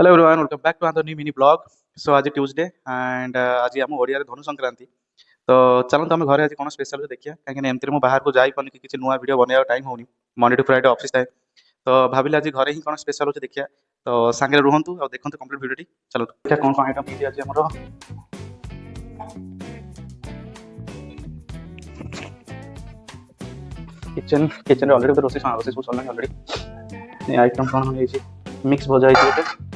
Hello everyone, welcome back to another new mini blog. So आज Tuesday and आज आम ओडिया धनु संक्रांति तो चलते आम घर आज कौन स्पेशल देखिए कहीं एमती मुझे बाहर को जापारे किसी नुआ वीडियो बनवा टाइम होनी मंडे टू फ्राइडे ऑफिस थाए तो भाविले आज घरे ही कौन स्पेशल अच्छे देखिए तो सांगे रुहतु और देखते कंप्लीट वीडियो चलो देखिए कौन कौन आइटम आज आमर किचन किचन अलरेडी रोसे रोसे सब चलना अलरेडी आइटम कौन मिक्स भजा गोटे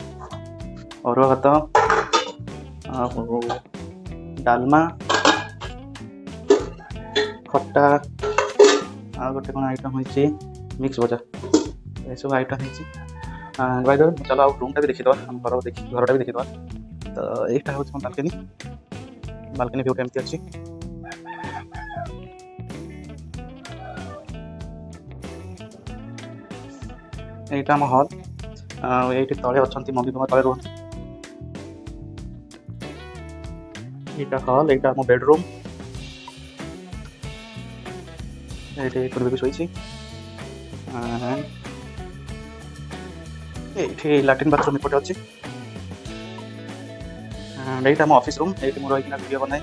अरुआ भात डालमा खट्टा आ गोटे कौन आइटम होती मिक्स भजा ये सब आइटम होती भाई चलो आउ रूमटा भी देखीद हम घरटा भी देखीद तो यहाँ हूँ बालकनी बालकनी भ्यूटा एमती अच्छी यहाँ आम हल ये तले अच्छा मम्मी बाबा तले रुहत यहाँ हल यहाँ आम बेडरूम ये शोची ये लाट्रिन बाथरूम एपटे अच्छी यहाँ आम ऑफिस रूम ये मुझे वीडियो बनाए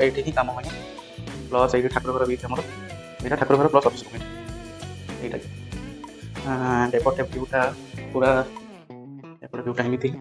ये ही कम मैंने प्लस ये ठाकुर घर भी आमर यहाँ ठाकुर घर प्लस ऑफिस रूम यहाँ एंड एपटे व्यूटा पूरा एपटे व्यूटा एमती